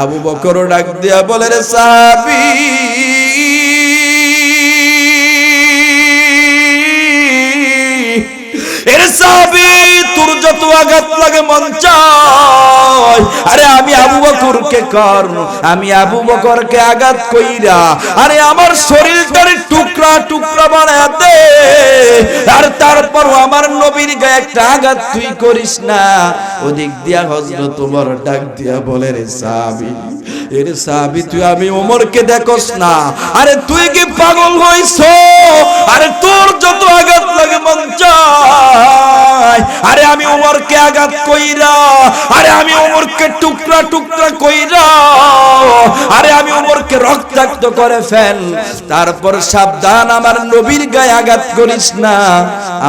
আবু বকর ডাক দিয়া বলে, রে সাহাবী, এর সাহাবী, তোর যত আঘাত লাগে মন চায়, আরে আমি আবু বকরকে কর, আমি আবু বকরকে আঘাত কইরা আরে আমার শরীরটারে টুকরা টুকরা বানায়া দে, আর তারপরও আমার নবীর গায়ে একটা আঘাত তুই করিস না। ওদিক দিয়া হযরত ওমর ডাক দিয়া বলে, রে সাহাবী, এর সাহাবী, তুই আমি ওমরকে দেখোস না? আরে তুই কি পাগল হইছো? আরে তোর যত আঘাত লাগে মন চায়, আরে আমি ওমরকে আঘাত কইরা, আরে আমি ওমরকে টুকরা টুকরা কইরা, আরে আমি ওমরকে রক্তাক্ত করে ফেল, তারপর সাবধান আমার নবীর গায়ে আঘাত করিস না।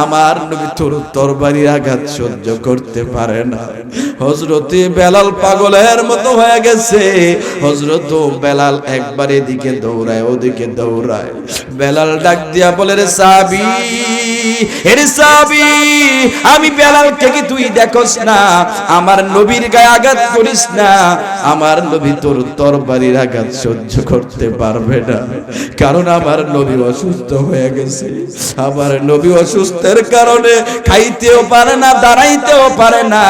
আমার নবী তোর তরবারির আঘাত সহ্য করতে পারে না। হযরত বেলাল পাগলের মতো হয়ে গেছে। হযরত বেলাল একবার এদিকে দৌড়ায় ওদিকে দৌড়ায়। বেলাল ডাক দিয়া বলে, রে সাহাবী, এরে সাহাবী, আমি বেলালকে কি তুই দেখোস না? আমার নবীর গায়ে আঘাত করিস না, আমার নবী তোর তরবারির আঘাত সহ্য করতে পারবে না, কারণ আমার নবী অসুস্থ হয়ে গেছে। আমার নবী অসুস্থের কারণে খাইতেও পারে না, দাঁড়াইতেও পারে না।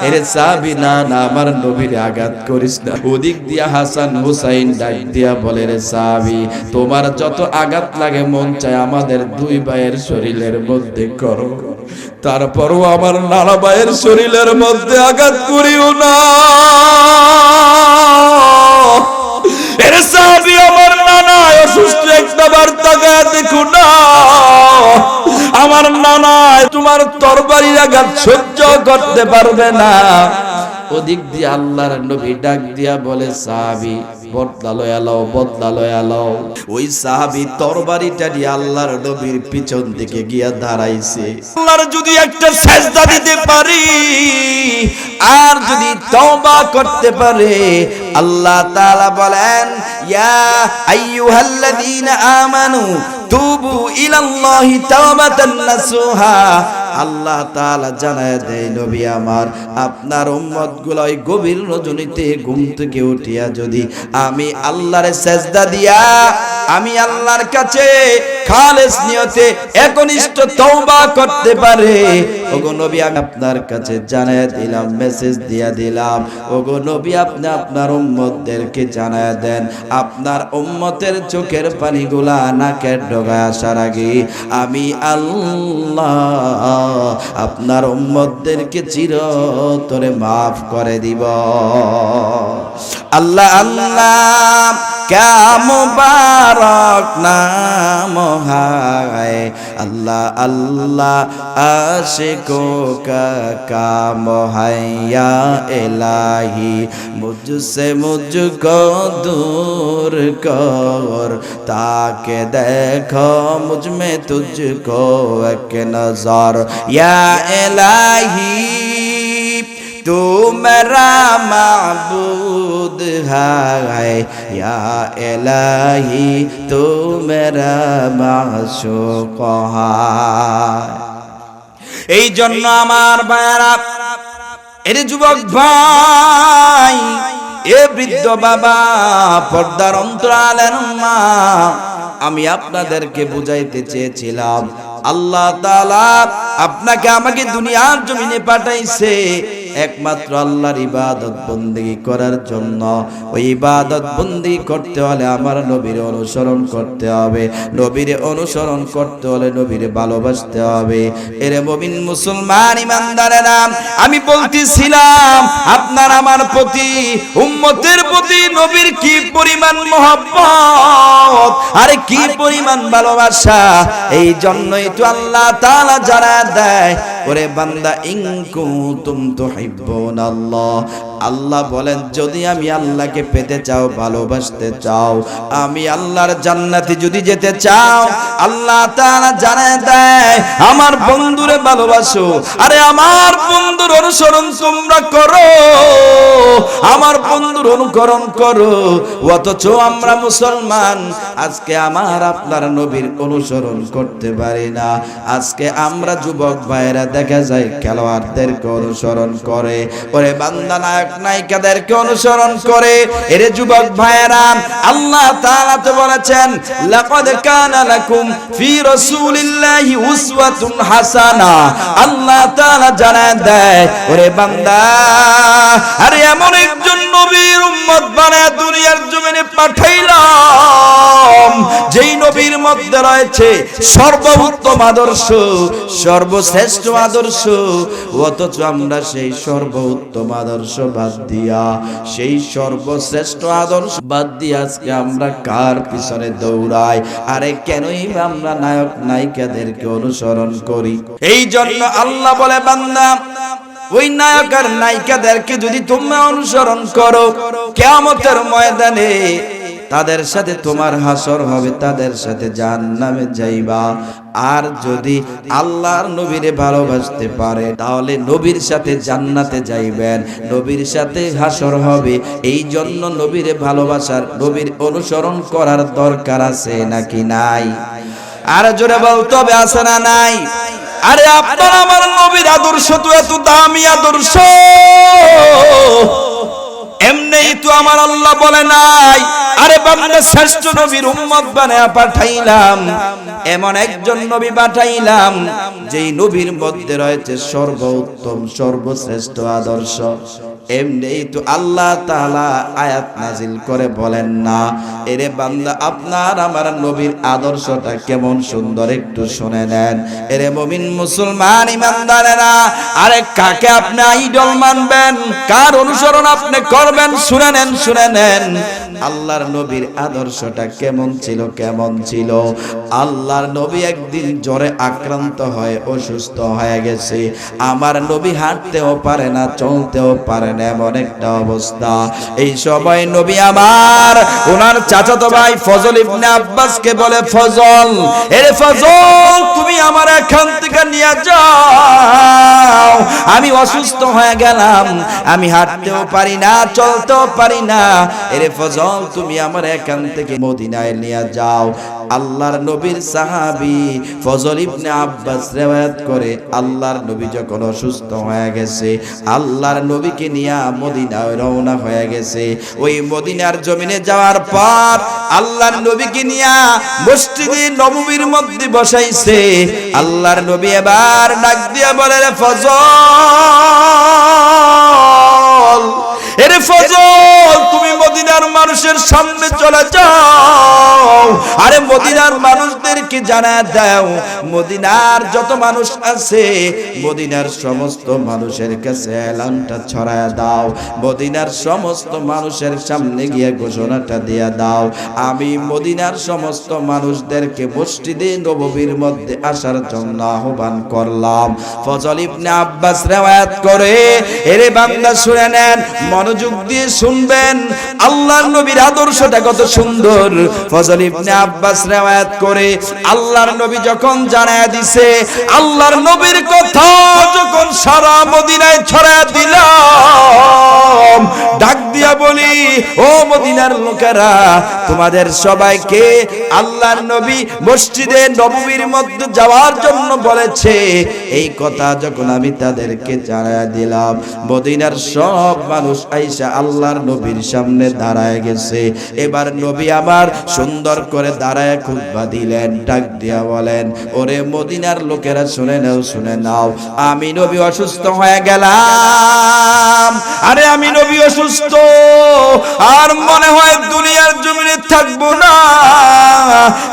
এরে সাহাবী, না না, আমার নবীর আঘাত করিস না। ওদিক দিয়া হাসান হুসাইন ডাক দিয়া বলে, রে সাহাবী, তোমার যত আঘাত লাগে মন চায় আমাদের দুই ভাইয়ের শরীরের মধ্যে করো, তারপরও আমার নানা ভাইয়ের শরীরের মধ্যে আঘাত করিও না। এরে সাহাবী, আমার নানা অসুস্থ, একটা বার তাকায় দেখো না, আমার নানা তোমার তরবারির আঘাত সহ্য করতে পারবে না। ওদিক দিয়ে আল্লাহর নবী ডাক দিয়া বলে, সাহাবী, বদলা লয়া লও, বদলা লয়া লও। ওই সাহাবী তরবারিটা দিয়ে আল্লাহর নবীর পিছন দিকে গিয়া দাঁড়াইছে। আল্লাহর যদি একটা সেজদা দিতে পারি আর যদি তওবা করতে পারে, আল্লাহ তাআলা বলেন, ইয়া আইয়ুহাল্লাযীনা আমানু তুবু ইলাল্লাহি তাওবাতান নাসুহা। আল্লাহ তাআলা জানায় দেয়, নবী আমার, আপনার উম্মতগুলো ওই গভীর রজনীতে ঘুম থেকে উঠিয়া যদি আমি আল্লাহর সেজদা দিয়া আমি আল্লাহর কাছে খালেস নিয়তে একনিষ্ঠ তওবা করতে পারে, ওগো নবী আমি আপনার কাছে জানায় দিলাম, মেসেজ দিয়া দিলাম, ওগো নবী আপনি আপনার উম্মতদেরকে জানায় দেন, আপনার উম্মতের চোখের পানিগুলা নাকের ডগায় আসার আগে আমি আল্লাহ আপনার উম্মতদেরকে চিরতরে মাফ করে দিব। আল্লাহ আল্লাহ क्या मुबारक नाम है, अल्लाह अल्लाह आशिकों का काम है, या इलाही मुझसे मुझको दूर कर, ताकि देखो मुझ में तुझको एक नजर, या इलाही तू मेरा माबूद है, या इलाही तू मेरा माशूक है। এই জন্য আমার ভাইরা, এর যুবক ভাই, এ বৃদ্ধ বাবা, পর্দার অন্তরালের মা, আমি আপনাদেরকে বুঝাইতে চেয়েছিলাম আল্লাহ তাআলা আপনাকে আমাকে দুনিয়ার জমিনে পাঠাইছে একমাত্র আল্লাহর ইবাদত বন্দেগী করার জন্য। ওই ইবাদত বন্দেগী করতে হলে আমার নবীর অনুসরণ করতে হবে, নবীর অনুসরণ করতে হলে নবীর ভালোবাসতে হবে। এরে মুমিন মুসলমান ইমানদারেরা, আমি বলতেছিলাম আপনার আমার প্রতি, উম্মতের প্রতি নবীর কি পরিমাণ মহব্বত, আরে কি পরিমাণ ভালোবাসা। এই জন্যই তো আল্লাহ তাআলা জানায় দেয়, ওরে বান্দা, ইন কুনতুম তুহিব্বুনাল্লাহ, আল্লাহ বলেন যদি আমি আল্লাহকে পেতে চাও, ভালোবাসতে চাও, আমি আল্লাহর জান্নাতে যদি যেতে চাও, আল্লাহ তাআলা জানায় দেয় আমার বন্ধুরে ভালোবাসো, আরে আমার বন্ধুর অনুসরণ তোমরা করো, আমার বন্ধুর অনুকরণ করো। অথচ আমরা মুসলমান আজকে আমার আপনার নবীর অনুসরণ করতে পারি না। আজকে আমরা যুবক ভাইরা দেখা যায় খেলোয়াড়দেরকে অনুসরণ করে। ওরে বান্দা, নায়ক নায়ক নায়িকাদেরকে অনুসরণ করে। এরে যুবক ভাইয়েরা, আল্লাহ তাআলা তো বলেছেন লাকাদ কানা লাকুম ফি রাসূলিল্লাহি উসওয়াতুন হাসানা। আল্লাহ তাআলা জানায় দেয়, ওরে বান্দা, আরে এমন একজন নবীর উম্মত বানায় দুনিয়ার জমিনে পাঠাইলাম যেই নবীর মধ্যে রয়েছে সর্বোত্তম আদর্শ, সর্বশ্রেষ্ঠ আদর্শ। অথচ আমরা সেই সর্বোত্তম আদর্শ বাদ দিয়া, সেই সর্বশ্রেষ্ঠ আদর্শ বাদ দিয়ে আজকে আমরা কার পিছনে দৌড়াই? আরে কেনই আমরা নায়ক নায়িকাদেরকে অনুসরণ করি? এই জন্য আল্লাহ বলে, বান্দা, ওই নায়ক আর নায়িকাদেরকে যদি তোমরা অনুসরণ করো, কিয়ামতের ময়দানে তাদের সাথে তোমার হাসর হবে, তাদের সাথে জাহান্নামে যাইবা। আর যদি আল্লাহর নবীরে ভালোবাসতে পারে তাহলে নবীর সাথে জান্নাতে যাইবেন, নবীর সাথে হাসর হবে। এই জন্য নবীরে ভালোবাসার, নবীর অনুসরণ করার দরকার আছে নাকি নাই? আর জোরে বলতে হবে, আছে না নাই? আরে আপনার আমার নবীর আদর্শ তো এত দামি আদর্শ, এমনি তো আমার আল্লাহ বলে নাই, আরে বান্দা শ্রেষ্ঠ নবীর উম্মত বানায়া পাঠাইলাম, এমন একজন নবী পাঠাইলাম যেই নবীর মধ্যে রয়েছে সর্বোত্তম সর্বশ্রেষ্ঠ আদর্শ। এমনি তো আল্লাহ তাআলা আয়াত নাজিল করে বলেন না, এরে বান্দা, আপনার আমার নবীর আদর্শটা কেমন সুন্দর, একটু শুনে নেন। এরে মুমিন মুসলমান ইমানদারেরা, আরে কাকে আপনি আইডল মানবেন, কার অনুসরণ আপনি করবেন, শুনে নেন, শুনে নেন। আল্লাহর নবীর আদর্শটা কেমন ছিল, কেমন ছিল? আল্লাহর নবী একদিন জ্বরে আক্রান্ত হয়ে অসুস্থ হয়ে গেছে। আমার নবী হাঁটতেও পারে না, চলতেও পারে না, এমন একটা অবস্থা। এই সময় নবী আমার ওনার চাচাতো ভাই ফজল ইবনে আব্বাসকে বলে, ফজল, এরে ফজল, তুমি আমার এখান থেকে নিয়ে যাও, আমি অসুস্থ হয়ে গেলাম, আমি হাঁটতেও পারি না, চলতেও পারি না। এরে ফজল, তুমি আমার এখান থেকে মদিনায় নিয়ে যাও। আল্লাহর নবীর সাহাবী ফজল ইবনে আব্বাস রিওয়ায়াত করে, আল্লাহর নবী যখন অসুস্থ হয়ে গেছে, আল্লাহর নবীকে নিয়ে মদিনায় রওনা হয়ে গেছে। ওই মদিনার জমিনে যাওয়ার পর আল্লাহর নবীকে নিয়ে মসজিদে নববীর মধ্যে বসাইছে। আল্লাহর নবী এবার ডাক দিয়ে বলে, রে ফজল, এরে ফজল, তুমি মদিনার মানুষের সামনে চলে যাও, আরে মদিনার মানুষদেরকে জানায় দাও, মদিনার যত মানুষ আছে মদিনার সমস্ত মানুষের কাছে এলানটা ছড়ায় দাও, মদিনার সমস্ত মানুষের সামনে গিয়ে ঘোষণাটা দিয়ে দাও, আমি মদিনার সমস্ত মানুষদেরকে মসজিদে নববীর মধ্যে আসার জন্য আহ্বান করলাম। ফজল ইবনে আব্বাস রিওয়ায়াত করে, এরে বান্দা শুনে নেন, মনোযোগ দিয়ে শুনবেন, আল্লাহর নবীর আদর্শটা কত সুন্দর। ফজল ইবনে আব্বাস রিওয়ায়াত করে, আল্লাহর নবী যখন জানায়া দিছে, আল্লাহর নবীর কথা যখন সারা মদিনায় ছড়ায়া দিলাম, ডাক দিয়া বলি, ও মদিনার লোকেরা, তোমাদের সবাইকে আল্লাহর নবী মসজিদে নববীর মধ্যে যাওয়ার জন্য বলেছে। এই কথা যখন আমি তাদেরকে জানায়া দিলাম, মদিনার সব মানুষ আইসা আল্লাহর নবীর সামনে দাঁড়ায় গেছে। এবার নবী আমার সুন্দর করে দাঁড়ায় খুতবা দিলেন, ডাক দিয়া বলেন, ওরে মদিনার লোকেরা শুনে নাও, শুনে নাও, আমি নবী অসুস্থ হয়ে গেলাম, আরে আমি নবী অসুস্থ, আর মনে হয় দুনিয়ার জমিনে থাকবো না,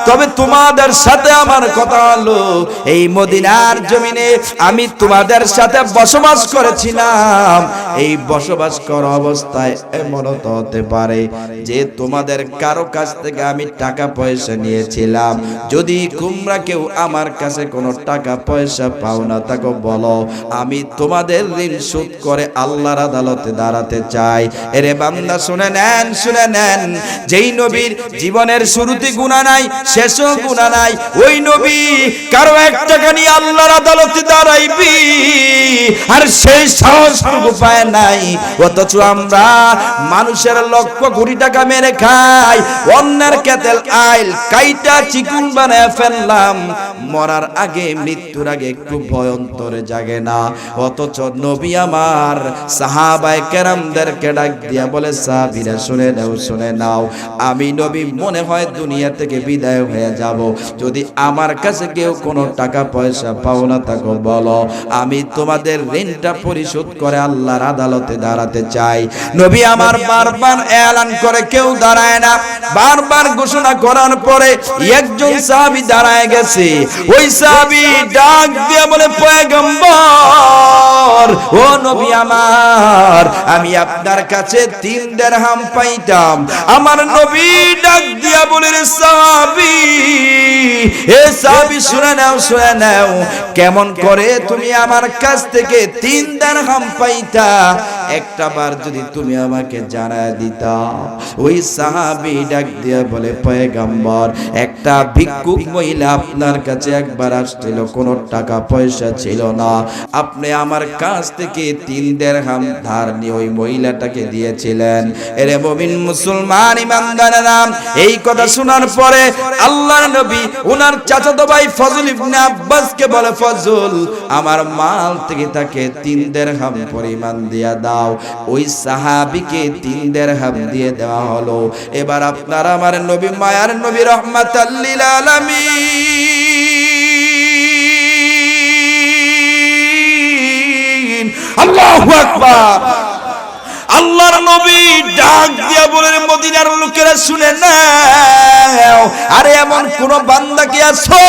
তবে তোমাদের সাথে আমার কথা হলো, এই মদিনার জমিনে আমি তোমাদের সাথে বসবাস করেছিলাম, এই বসবাস করা অবস্থায় এমন তো হতে পারে যে তোমাদের কারো কাছ থেকে আমি টাকা পয়সা নিয়েছিলাম, যদি তোমরা কেউ আমার কাছে কোনো টাকা পয়সা পাও না তাকে বলো, আমি তোমাদের ঋণ শোধ করে আল্লাহর আদালতে দাঁড়াতে চাই। এরে বান্দা শুনে নেন, শুনে নেন, যেই নবীর জীবনের শুরুতে গুনাহ নাই, শেষও গুনাহ নাই, ওই নবী কারো এক টাকা নিয়ে আল্লাহর আদালতে দাঁড়াইবি, আর সেই সাহসটুকু পায় নাই। অথচ আমরা মানুষের লক্ষ কোটি টাকা মেরে খাই, অন্যের কেতেল আইল কাইটা চিকুন বানায় ফেললাম, মরার আগে মৃত্যুর আগে একটু ভয় অন্তরে জাগে না। অথচ নবী আমার সাহাবায়ে কেরামদেরকে ডাক দিয়া বলে, সাহাবীরা শুনে নাও, শুনে নাও, আমি নবী মনে হয় দুনিয়া থেকে বিদায় হয়ে যাব, যদি আমার কাছে কেউ কোনো টাকা পয়সা পাওনা থাকো বলো, আমি তোমাদের ঋণটা পরিশোধ করে আল্লাহর আদালতে দাঁড়াতে চাই। নবী আমার বারবার এলান করে, কেউ দাঁড়ায় না। বারবার ঘোষণা করার পরে একজন সাহাবী দাঁড়ায় গেছে। ওই সাহাবী ডাক দিয়ে বলে, পয়গম্বর, ও নবী আমার, আমি আপনার কাছে 3 দিরহাম পাইতাম। আমার নবী ডাক দিয়া বলে, রে সাহাবী, এ সাহাবী শুনে নাও, শুনে নাও, কেমন করে তুমি আমার কাছ থেকে 3 দিরহাম পাইতা, একটা বার যদি তুমি আমাকে জানায় দিতা। ওই সাহাবী ডাক দিয়া বলে, পয়গম্বর, একটা ভিক্ষুক মহিলা আপনার কাছে একবার আসছিল, কোনো টাকা পয়সা ছিল না, আপনি আমার কাছ থেকে 3 দিরহাম ধার নিয়ে ওই মহিলাটাকে দিয়েছিলেন। এরে মুমিন মুসলমান ইমানদারেরা, এই কথা শোনার পরে আল্লাহর নবী ওনার চাচাতো ভাই ফজল ইবনে আব্বাসকে বলে, ফজল, আমার মাল থেকে তাকে 3 দিরহাম পরিমাণ দিয়া দাও। ওই সাহাবীকে 3 দিরহাম দিয়ে দেওয়া হলো। এবার আপনার আমার নবী, মায়ার নবী, রাহমাতাল লিল আলামিন, আল্লাহু আকবার, আল্লাহর নবী ডাক দিয়া বলেন, মদিনার লোকেরা শুনে নাও, আরে এমন কোন বান্দা কি আছো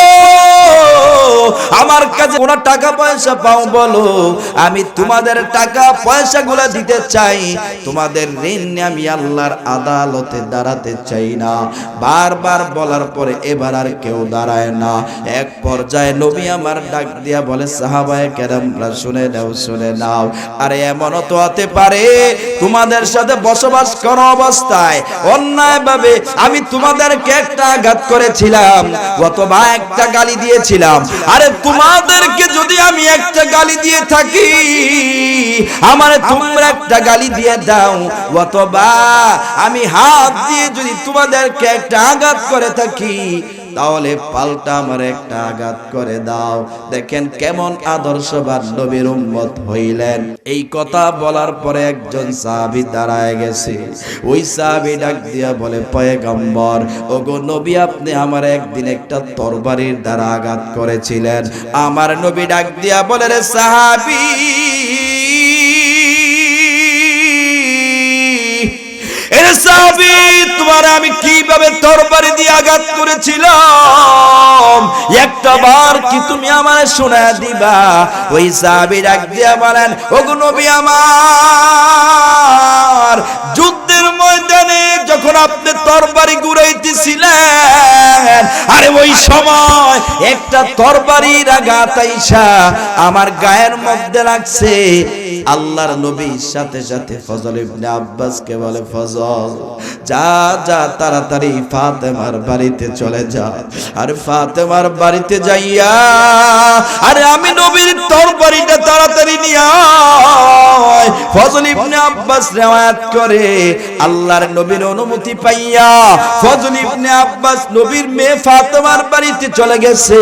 আমার কাছে কোন টাকা পয়সা পাও বলো, আমি তোমাদের টাকা পয়সাগুলো দিতে চাই, তোমাদের ঋণ নিয়ে আমি আল্লাহর আদালতে দাঁড়াতে চাই না। বারবার বলার পরে এবার আর কেউ দাঁড়ায় না। এক পর্যায়ে নবী আমার ডাক দিয়া বলে, সাহাবায়ে কেরামরা শুনে নাও, শুনে নাও, আরে এমনও তো হতে পারে তোমাদের সাথে বসবাস করা অবস্থায় অন্যায়ভাবে আমি তোমাদেরকে একটা আঘাত করেছিলাম অথবা একটা গালি দিয়েছিলাম। আরে তোমাদেরকে যদি আমি একটা গালি দিয়ে থাকি, আমারে তোমরা একটা গালি দিয়ে দাও, অথবা আমি হাত দিয়ে যদি তোমাদেরকে একটা আঘাত করে থাকি, তাহলে পাল্টা আমার একটা আঘাত করে দাও। দেখেন কেমন আদর্শবান নবীর উম্মত হইলেন। এই কথা বলার পরে একজন সাহাবী দাঁড়ায় গেছে। ওই সাহাবী ডাক দিয়া বলে, পয়গম্বর, ওগো নবী, আপনি আমার একদিন একটা তরবারির দ্বারা আঘাত করেছিলেন। আমার নবী ডাক দিয়া বলে, রে সাহাবী, এর সাহাবী, তোমার আমি কিভাবে তরবারি দিয়ে আঘাত করেছিলাম, একটা বার কি তুমি আমারে শোনায়া দিবা? ওই সাহাবী ডাক দিয়া বলেন, ওগো নবী আমার, যুদ্ধের ময়দানে যখন আপনি তরবারি ঘুরাইতেছিলেন, আরে ওই সময় একটা তরবারির আঘাত আইসা আমার গায়ের মধ্যে লাগছে। আল্লাহর নবী সাথে সাথে ফজল ইবনে আব্বাসকে বলে, ফজল, যা যা তাড়াতাড়ি ফাতেমার বাড়িতে চলে যা। আর ফাতেমার বাড়িতে যাইয়া, আরে আমি নবীর তরবারিটা তাড়াতাড়ি নিয়ে আয়। ফজল ইবনে আব্বাস রিওয়ায়াত করে, আল্লাহর নবীর অনুমতি পাইয়া ফজল ইবনে আব্বাস নবীর মেয়ে ফাতেমার বাড়িতে চলে গেছে।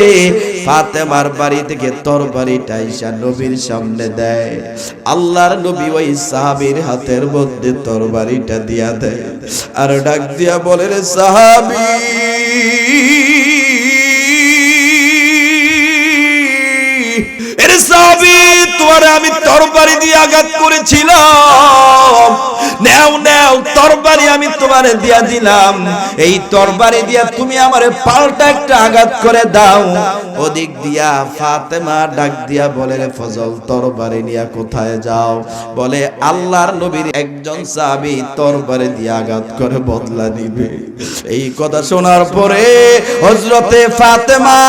ফাতেমার বাড়ি থেকে তরবারিটা আইসা নবীর সামনে দেয়। আল্লাহর নবী ওই সাহাবীর হাতের মধ্যে তরবারিটা দিয়া দেয়, আর ডাক দিয়া বলে, রে সাহাবী, এরে সাহাবী, তোমারে আমি তরবারি দিয়ে আঘাত করেছিলাম, নাও নাও, তরবারি আমি তোমারে দিয়া দিলাম, এই তরবারি দিয়া তুমি আমারে পাল্টা একটা আঘাত করে দাও। ওদিক দিয়া ফাতেমা ডাক দিয়া বলে, রে ফজল, তরবারি নিয়া কোথায় যাও? বলে, আল্লাহর নবীর একজন সাহাবী তরবারি দিয়ে আঘাত করে বদলা নিবে। এই কথা শোনার পরে হযরতে ফাতেমা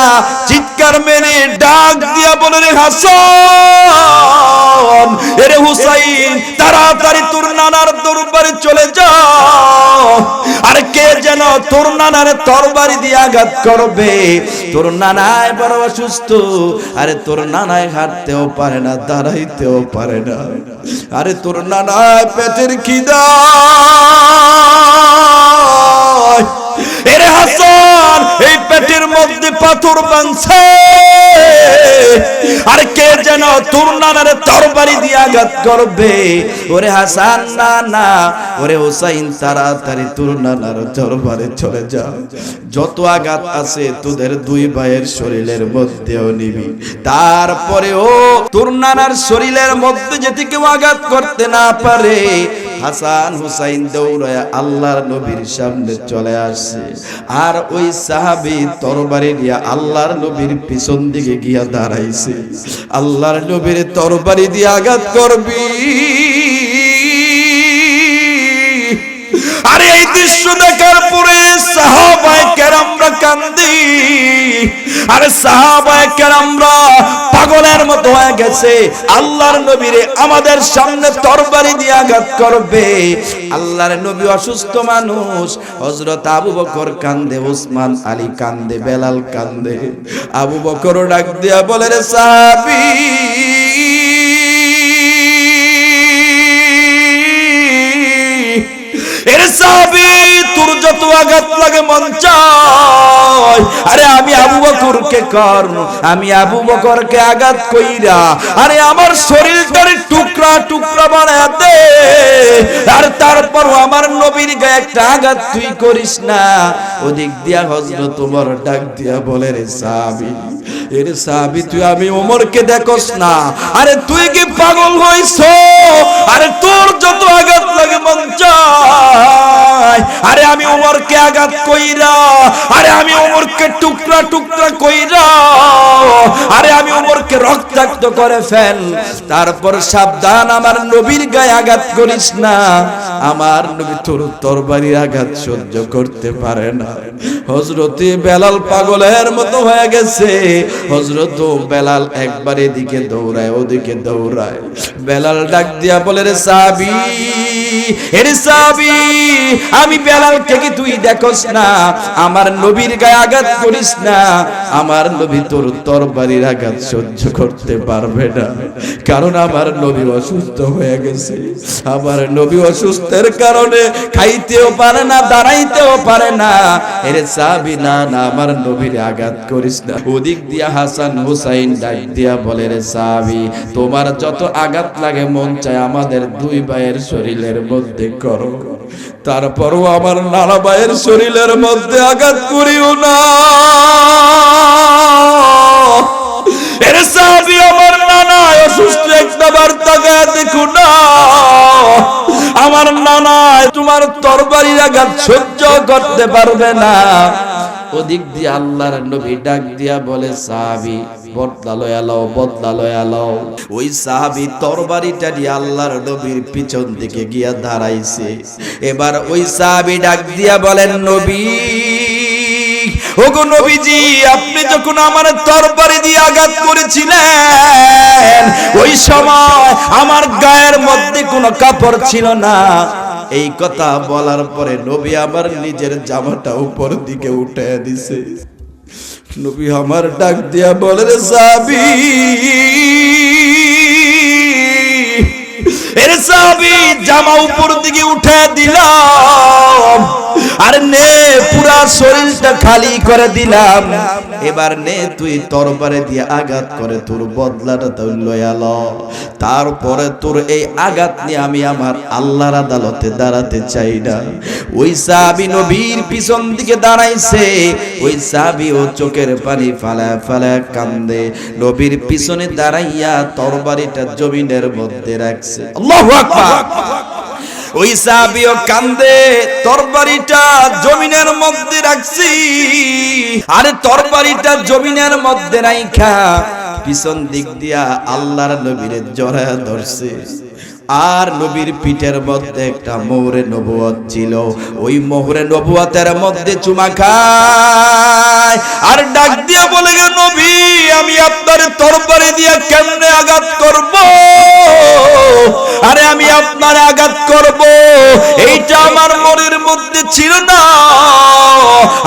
চিৎকার মেরে ডাক দিয়া বলে, রে হাসান, এরে হুসাইন, তাড়াতাড়ি তোর নানার দরবারে চলে যাও। আর কে যেন তোর নানার তরবারি দিয়ে আঘাত করবে। তোর নানায় বড় অসুস্থ, আরে তোর নানায় হাঁটতেও পারে না, দাঁড়াইতেও পারে না, আরে তোর নানায় পেটের খিদা, বলছে আর কে যেন তোর নানার তরবারি দিয়ে আঘাত করবে। ওরে হাসান না না, ওরে হুসাইন তাড়াতাড়ি তোর নানার তরবারি চলে যা, যত আঘাত আছে তোদের দুই ভাইয়ের শরীরের মধ্যেও নিবি, তারপরেও তোর নানার শরীরের মধ্যে যদি কেউ আঘাত করতে না পারে। হাসান হুসাইন দৌড়ায় আল্লাহর নবীর সামনে চলে আসে, আর ওই সাহাবী তরবারি নিয়ে আল্লাহর নবীর পিছন দিকে গিয়া দাঁড়াইছে। আল্লাহর নবীর তরবারি দিয়ে আঘাত করবি। আরে এই দৃশ্য দেখার পরে সাহাবায়ে কেরামরা কান্দি, আরে সাহাবায়ে কেরামরা পাগলের মতো হয়ে গেছে। আল্লাহর নবীরে আমাদের সামনে তরবারি দিয়ে আঘাত করবে। আল্লাহর নবী অসুস্থ মানুষ, হযরত আবু বকর কান্দে, ওসমান আলী কান্দে, বেলাল কান্দে। আবু বকর ডাক দিয়া বলে, রে সাহাবী, তোর যত আঘাত লাগে মন চায়, আরে আমি আবু বকরকে কর, আমি আবু বকরকে আঘাত কইরা আরে আমার শরীরটার টুকরা টুকরা বানায় দে, আর তারপর আমার নবীর গায়ে একটা আঘাত তুই করিস না। ওদিক দিয়া হযরত ওমর ডাক দিয়া বলে, রে সাহাবী, এর সাহাবী তুই আমি ওমরকে দেখোস না? আরে তুই কি পাগল হইছ? আরে তোর যত আঘাত লাগে মন চায়, আরে আমি ওমরকে আঘাত কইরা, আরে আমি ওমরকে টুকরা টুকরা কইরা, আরে আমি ওমরকে রক্তাক্ত করে ফেল, তারপর সাবধান আমার নবীর গায়ে আঘাত করিস না। আমার নবী তোর তরবারির আঘাত সহ্য করতে পারে না। হযরতে বেলাল পাগলের মতো হয়ে গেছে। হযরত বেলাল একবার এদিকে দৌড়ায় ওদিকে দৌড়ায়। বেলাল ডাক দিয়া বলে, রে সাহাবী, এর সাহাবী, আমি বেলালকে কি তুই দেখোস না? আমার নবীর গায়ে আঘাত করিস না। আমার নবী তোর তরবারির আঘাত সহ্য করতে পারবে না, কারণ আমার নবী অসুস্থ হয়ে গেছে। আমার নবী অসুস্থের কারণে খাইতেও পারে না, দাঁড়াইতেও পারে না। এর সাহাবী, না না, আমার নবীর আঘাত করিস না। ওদিক দিয়া হাসান হুসাইন ডাক দিয়া বলে, রে সাহাবী, তোমার যত আঘাত লাগে মন চায় আমাদের দুই ভাইয়ের শরীরের মধ্যে করো, তারপরও আমার নানা ভাইয়ের শরীরের মধ্যে আঘাত করিও না। এর সাহাবী, আমার নানা অসুস্থ, একটা বার তাকায় দেখো না, আমার নানা তোমার তরবারির আঘাত সহ্য করতে পারবে না। ওদিক দিয়ে আল্লাহর নবী ডাক দিয়া বলে, সাহাবী বদলা লয়া লও, বদলা লয়া লও। ওই সাহাবী তরবারিটা দিয়ে আল্লাহর নবীর পিছন দিকে গিয়া দাঁড়াইছে। এবার ওই সাহাবী ডাক দিয়া বলেন, নবী, ওগো নবীজি, আপনি যখন আমার তরবারি দিয়ে আঘাত করেছিলেন ওই সময় আমার গায়ের মধ্যে কোনো কাপড় ছিল না। এই কথা বলার পরে নবী আমার নিজের জামাটা উপর দিকে উঠে দিছে। নবী আমার ডাক দিয়া বলে, রে সাহাবী, এর সাহাবী, জামা উপর দিকে উঠে দিলাম, আর নে পুরা শরীরটা খালি করে দিলাম। এবার নে তুই তরবারি দিয়ে আঘাত করে তোর বদলাটা তুই লয়া ল। তারপরে তোর এই আঘাত নিয়ে আমি আমার আল্লাহর আদালতে দাঁড়াতে চাই না। ওই সাহাবী নবীর পিছন দিকে দাঁড়াইছে। ওই সাহাবী ও চোখের পানি ফালায় ফালায় কান্দে। নবীর পিছনে দাঁড়াইয়া তরবারিটা জমিনের মধ্যে রাখছে। আল্লাহু আকবার। ওই সাহাবীও কান্দে, তরবারিটা জমিনের মধ্যে রাখছি। আরে তরবারিটা জমিনের মধ্যে রাইখা পিছন দিক দিয়া আল্লাহর নবীরে জড়ায়া ধরছে। আর নবীর পিঠের মধ্যে একটা মোহরে নবুয়ত ছিল। ওই মোহরে নবুয়তের মধ্যে চুমা খায় আর ডাক দিয়া বলে, নবী, আমি আপনার তরবারি দিয়া কেমনে আঘাত করব? আরে আমি আপনার আঘাত করব এইটা আমার মনের মধ্যে ছিল না।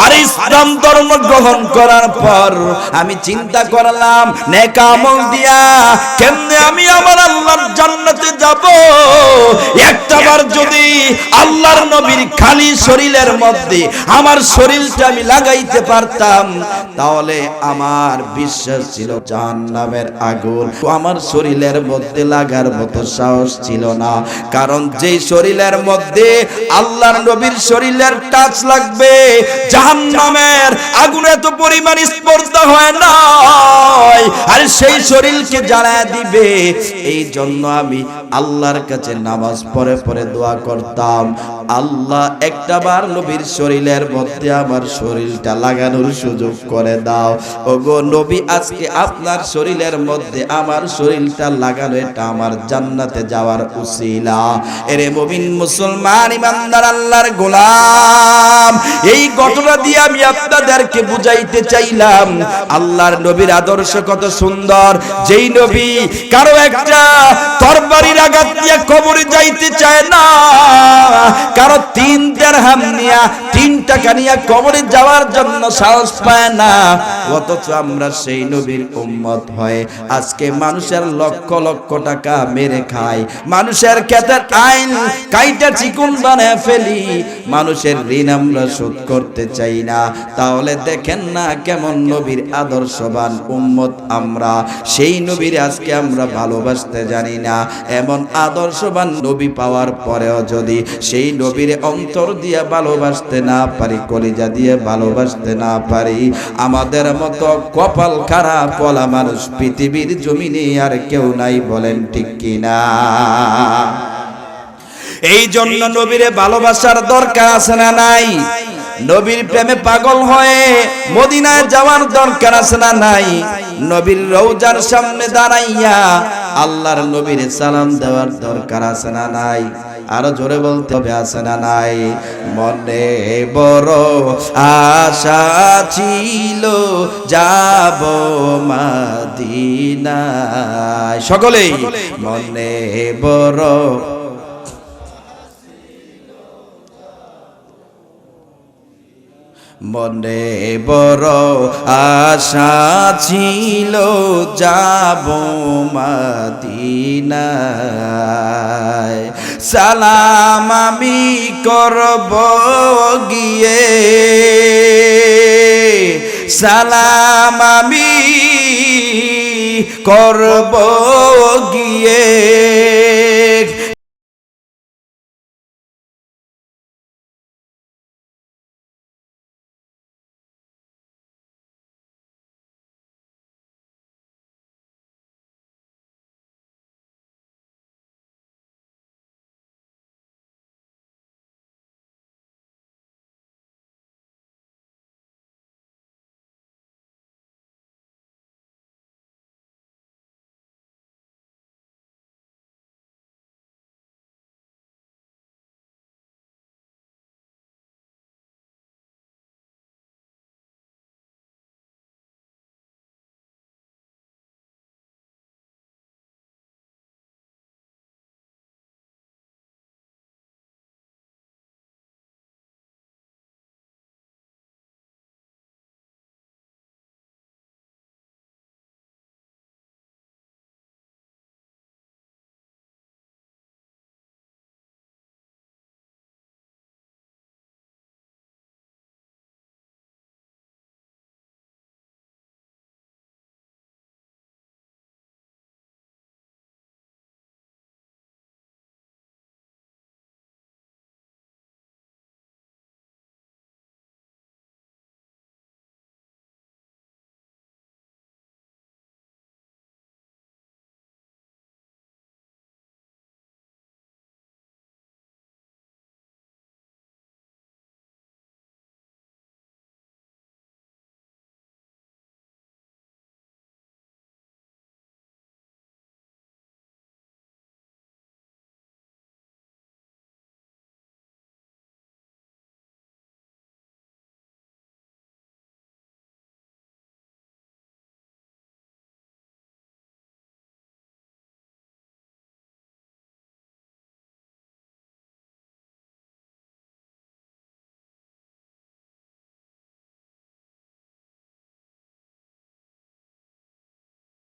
আর ইসলাম ধর্ম গ্রহণ করার পর আমি চিন্তা করলাম নেক আমল দিয়া কেমনে আমি আমার আল্লাহর জান্নাতে যাব। একটাবার যদি আল্লাহর নবীর খালি শরীরের মধ্যে আমার শরীরটা আমি লাগাইতে পারতাম, তাহলে আমার বিশ্বাস ছিল জাহান্নামের আগুন আমার শরীরের মধ্যে লাগার মতো সাহস ছিল না। কারণ যেই শরীরের মধ্যে আল্লাহর নবীর শরীরের টাচ লাগবে, জাহান্নামের আগুনে তো পরিমাণ স্পর্ধা হয় না, আর সেই শরীরকে জ্বালায় দিবে। এই জন্য আমি আল্লাহর কাছে নামাজ পড়ে পড়ে দোয়া করতাম, আল্লাহ একটাবার নবীর শরীরের মধ্যে আমার শরীরটা লাগানোর সুযোগ করে দাও। ওগো নবী, আজকে আপনার শরীরের মধ্যে আমার শরীরটা লাগানো, এটা আমার জান্নাতে যাওয়ার উসিলা। এরে মুমিন মুসলমান ইমানদার আল্লাহর গোলাম, এই ঘটনা দিয়ে আমি আপনাদেরকে বুঝাইতে চাইলাম আল্লাহর নবীর আদর্শ কত সুন্দর। যেই নবী কারো একটা তরবারির আঘাত নিয়ে কবরে যাইতে চায় না, কারো 3 দিরহাম নিয়া 3 টাকা নিয়ে কবরে যাওয়ার জন্য সাহস পায় না, অথচ আমরা সেই নবীর উম্মত হয়ে আজকে মানুষের লক্ষ লক্ষ টাকা মেরে খাই, মানুষের ক্ষেতের আইন কাইটা চিকুন বানায় ফেলি, মানুষের ঋণ আমরা শোধ করতে চাই না। তাহলে দেখেন না কেমন নবীর আদর্শবান উম্মত আমরা, সেই নবীর আজকে আমরা ভালোবাসতে জানি না। এমন আদর্শবান নবী পাওয়ার পরেও যদি সেই নবীর অন্তর দিয়ে ভালোবাসতে না পারি, কলিজা দিয়ে ভালোবাসতে না পারি, আমাদের মতো কপাল খারাপ বলা মানুষ পৃথিবীর জমিনে আর কেউ নাই, বলেন ঠিক কিনা? এই জন্য নবীরে ভালোবাসার দরকার আছে না নাই? নবীর প্রেমে পাগল হয়ে মদিনায় যাওয়ার দরকার আছে না নাই? নবীর রওজার সামনে দাঁড়াইয়া আল্লাহর নবীর সালাম দেওয়ার দরকার আছে না নাই? আরো জোরে বলতে হবে, আছে না নাই? মনে বড় আশা ছিল যাব মদিনায়, সকলেই মনে বড় মনে বড় আশা ছিল যাব মদিনায়, সালাম আমি করব গিয়ে, সালাম আমি করব গিয়ে,